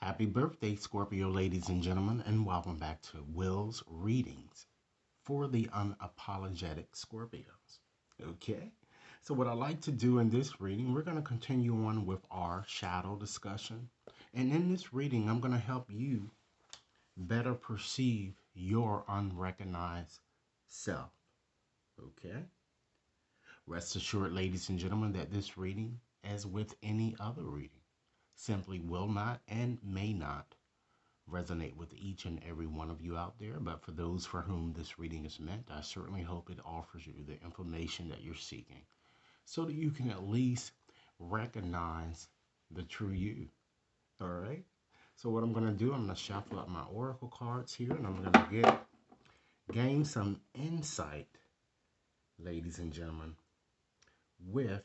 Happy birthday, Scorpio, ladies and gentlemen, and welcome back to Will's Readings for the Unapologetic Scorpios. Okay, so what I like to do in this reading, we're going to continue on with our shadow discussion. And in this reading, I'm going to help you better perceive your unrecognized self. Okay, rest assured, ladies and gentlemen, that this reading, as with any other reading, simply will not and may not resonate with each and every one of you out there. But for those for whom this reading is meant, I certainly hope it offers you the information that you're seeking so that you can at least recognize the true you. All right. So what I'm going to do, I'm going to shuffle up my oracle cards here, and I'm going to gain some insight, ladies and gentlemen, with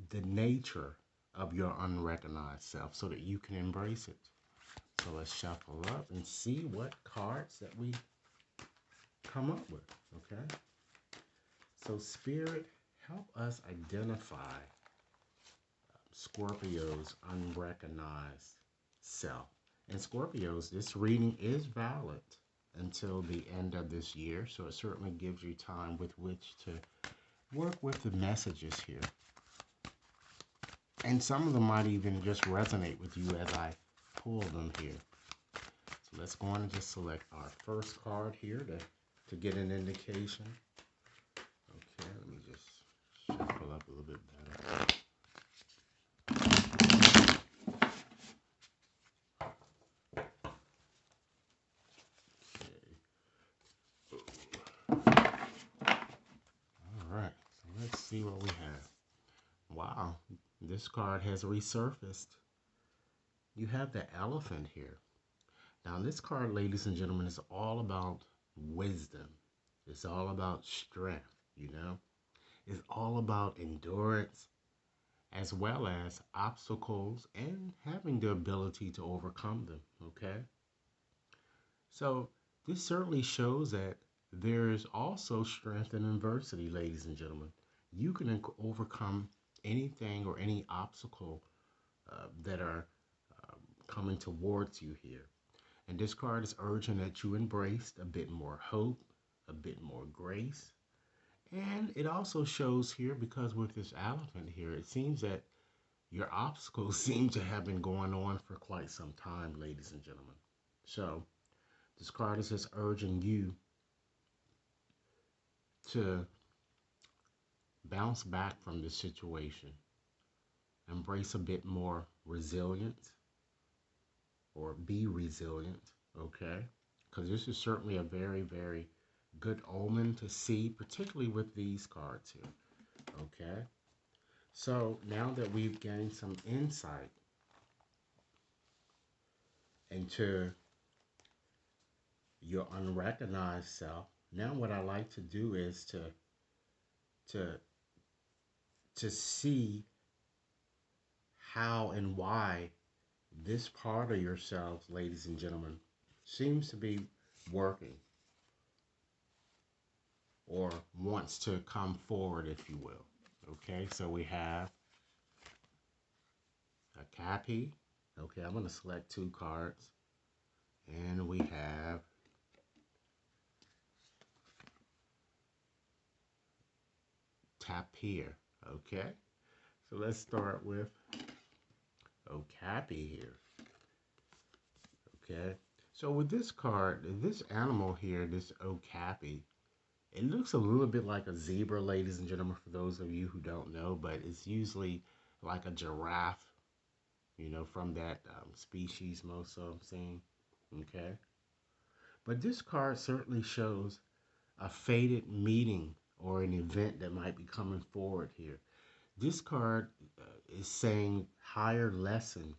the nature of your unrecognized self so that you can embrace it. So let's shuffle up and see what cards that we come up with, okay? So Spirit, help us identify Scorpio's unrecognized self. And Scorpios, this reading is valid until the end of this year, so it certainly gives you time with which to work with the messages here. And some of them might even just resonate with you as I pull them here. So let's go on and just select our first card here to get an indication. Okay, let me just shuffle up a little bit better. Okay. All right, so let's see what we have. Wow, this card has resurfaced. You have the elephant here. Now, this card, ladies and gentlemen, is all about wisdom. It's all about strength, you know. It's all about endurance, as well as obstacles and having the ability to overcome them, okay? So, this certainly shows that there is also strength in adversity, ladies and gentlemen. You can overcome anything or any obstacle that are coming towards you here. And this card is urging that you embrace a bit more hope, a bit more grace. And it also shows here, because with this elephant here, it seems that your obstacles seem to have been going on for quite some time, ladies and gentlemen. So this card is just urging you to bounce back from this situation, embrace a bit more resilience, or be resilient, okay? Because this is certainly a very, very good omen to see, particularly with these cards here, okay? So now that we've gained some insight into your unrecognized self, now what I like to do is to see how and why this part of yourselves, ladies and gentlemen, seems to be working or wants to come forward, if you will. Okay, so we have a Cappy. Okay, I'm going to select two cards. And we have Tapir. Okay, so let's start with Okapi here. Okay, so with this card, this animal here, this Okapi, it looks a little bit like a zebra, ladies and gentlemen, for those of you who don't know, but it's usually like a giraffe, you know, from that species most of them seeing, okay? But this card certainly shows a fated meeting or an event that might be coming forward here. This card is saying higher lessons,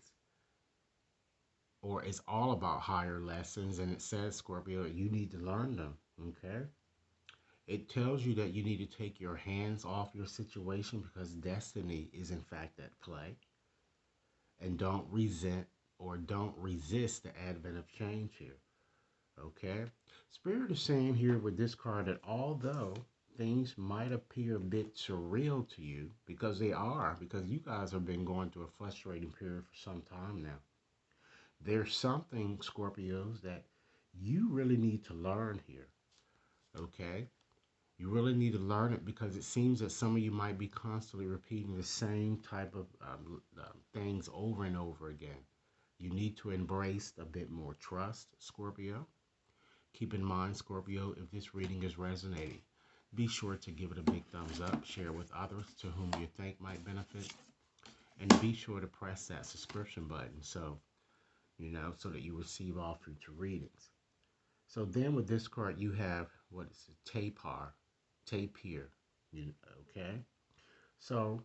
or it's all about higher lessons, and it says, Scorpio, you need to learn them, okay? It tells you that you need to take your hands off your situation because destiny is in fact at play. And don't resent or don't resist the advent of change here, okay? Spirit is saying here with this card that although things might appear a bit surreal to you, because they are, because you guys have been going through a frustrating period for some time now. There's something, Scorpios, that you really need to learn here, okay? You really need to learn it, because it seems that some of you might be constantly repeating the same type of things over and over again. You need to embrace a bit more trust, Scorpio. Keep in mind, Scorpio, if this reading is resonating, be sure to give it a big thumbs up, share with others to whom you think might benefit, and be sure to press that subscription button so that you receive all future readings. So then with this card, you have, what is it, Tapir, okay? So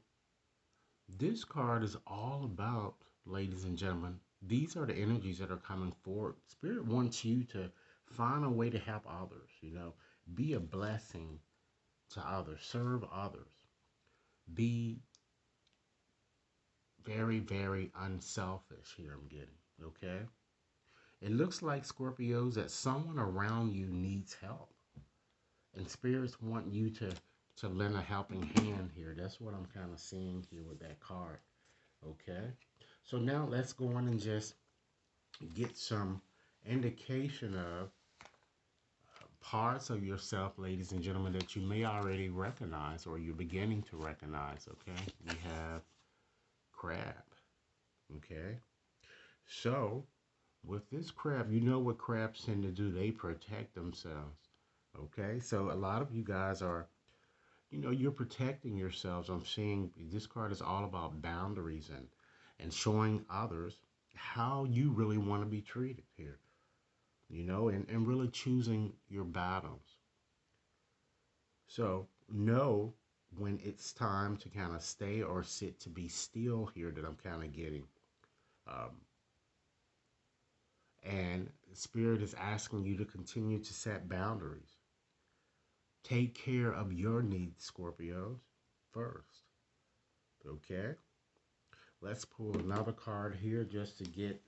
this card is all about, ladies and gentlemen, these are the energies that are coming forward. Spirit wants you to find a way to help others, be a blessing to others, serve others, be very, very unselfish here, I'm getting, okay? It looks like, Scorpios, that someone around you needs help. And spirits want you to lend a helping hand here. That's what I'm kind of seeing here with that card, okay? So now let's go on and just get some indication of parts of yourself, ladies and gentlemen, that you may already recognize or you're beginning to recognize, okay? We have crab, okay? So with this crab, you know what crabs tend to do. They protect themselves, okay? So a lot of you guys are, you're protecting yourselves. I'm seeing this card is all about boundaries and showing others how you really want to be treated here, and really choosing your battles. So know when it's time to kind of stay or sit, to be still here, that I'm kind of getting. Um, and Spirit is asking you to continue to set boundaries. Take care of your needs, Scorpios, first. Okay? Let's pull another card here just to get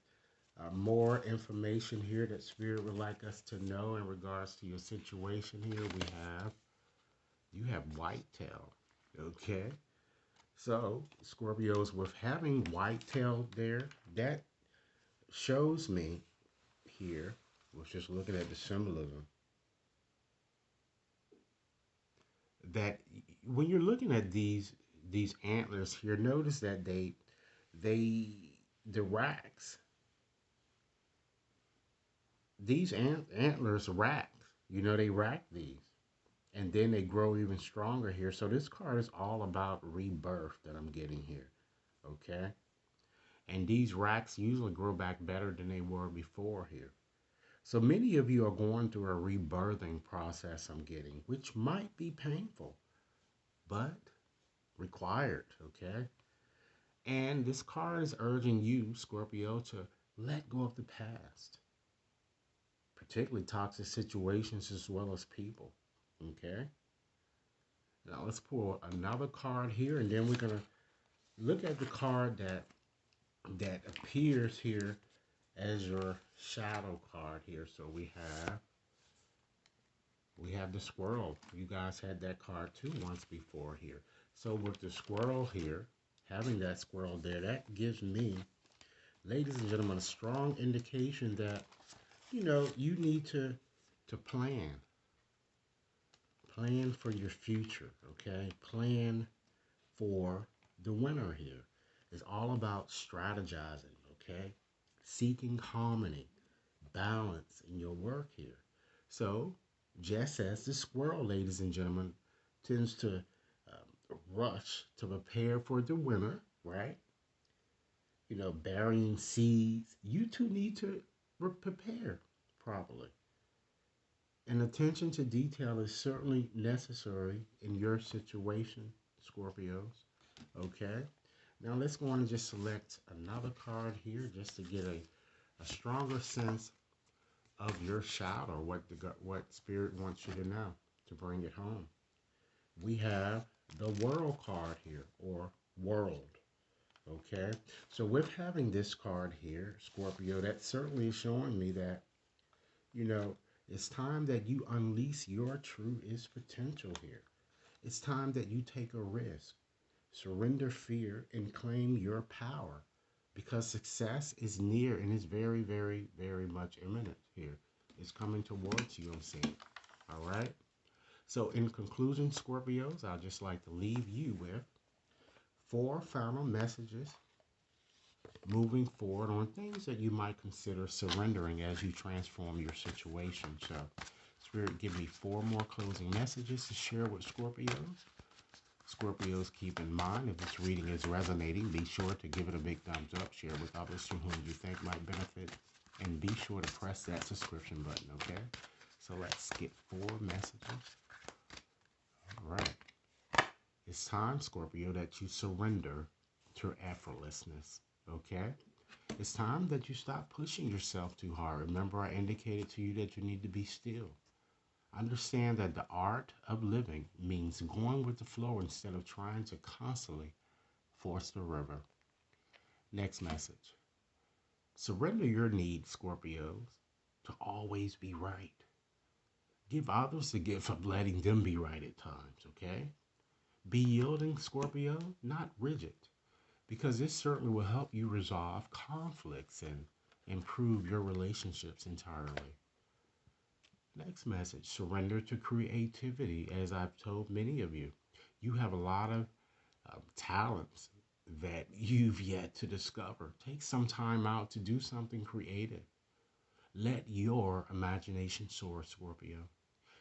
more information here that Spirit would like us to know in regards to your situation here. You have whitetail. Okay? So, Scorpios, with having whitetail there, that shows me here, was just looking at the symbolism, that when you're looking at these antlers here, notice that the racks, these antlers rack, they rack these, and then they grow even stronger here. So this card is all about rebirth that I'm getting here, okay? And these racks usually grow back better than they were before here. So many of you are going through a rebirthing process, I'm getting, which might be painful, but required, okay? And this card is urging you, Scorpio, to let go of the past, particularly toxic situations as well as people, okay? Now let's pull another card here, and then we're going to look at the card that appears here as your shadow card here. So we have the squirrel. You guys had that card too once before here. So with the squirrel here, having that squirrel there, that gives me, ladies and gentlemen, a strong indication that, you need to plan. Plan for your future, okay? Plan for the winter here. It's all about strategizing, okay? Seeking harmony, balance in your work here. So, just as the squirrel, ladies and gentlemen, tends to rush to prepare for the winter, right? Burying seeds, you too need to prepare properly. And attention to detail is certainly necessary in your situation, Scorpios. Okay? Now let's go on and just select another card here just to get a stronger sense of your shadow, what Spirit wants you to know to bring it home. We have the World card here, or World. Okay? So with having this card here, Scorpio, that certainly is showing me that, it's time that you unleash your truest potential here. It's time that you take a risk. Surrender fear and claim your power because success is near and is very, very, very much imminent here. It's coming towards you, I'm seeing. All right? So, in conclusion, Scorpios, I'd just like to leave you with 4 final messages moving forward on things that you might consider surrendering as you transform your situation. So, Spirit, give me 4 more closing messages to share with Scorpios. Scorpios, keep in mind, if this reading is resonating, be sure to give it a big thumbs up, share with others to whom you think might benefit, and be sure to press that subscription button, okay? So let's skip 4 messages. All right. It's time, Scorpio, that you surrender to effortlessness, okay? It's time that you stop pushing yourself too hard. Remember, I indicated to you that you need to be still. Understand that the art of living means going with the flow instead of trying to constantly force the river. Next message. Surrender your need, Scorpios, to always be right. Give others the gift of letting them be right at times, okay? Be yielding, Scorpio, not rigid, because this certainly will help you resolve conflicts and improve your relationships entirely. Next message, surrender to creativity. As I've told many of you, you have a lot of talents that you've yet to discover. Take some time out to do something creative. Let your imagination soar, Scorpio.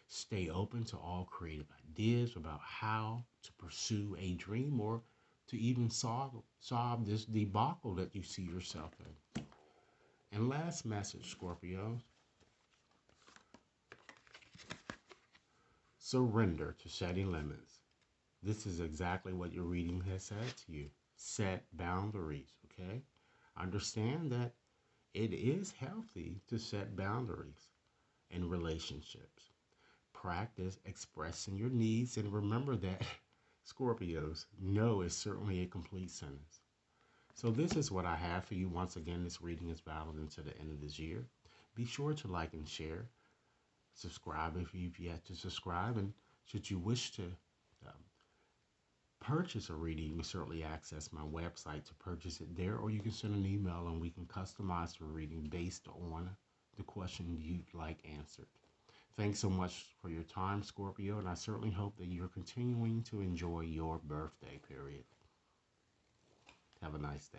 Stay open to all creative ideas about how to pursue a dream or to even solve this debacle that you see yourself in. And last message, Scorpio, surrender to setting limits. This is exactly what your reading has said to you. Set boundaries, okay? Understand that it is healthy to set boundaries in relationships. Practice expressing your needs and remember that, Scorpios, no is certainly a complete sentence. So this is what I have for you. Once again, this reading is valid until the end of this year. Be sure to like and share. Subscribe if you've yet to subscribe. And should you wish to um, purchase a reading, you can certainly access my website to purchase it there, or you can send an email and we can customize the reading based on the question you'd like answered. Thanks so much for your time, Scorpio, and I certainly hope that you're continuing to enjoy your birthday period. Have a nice day.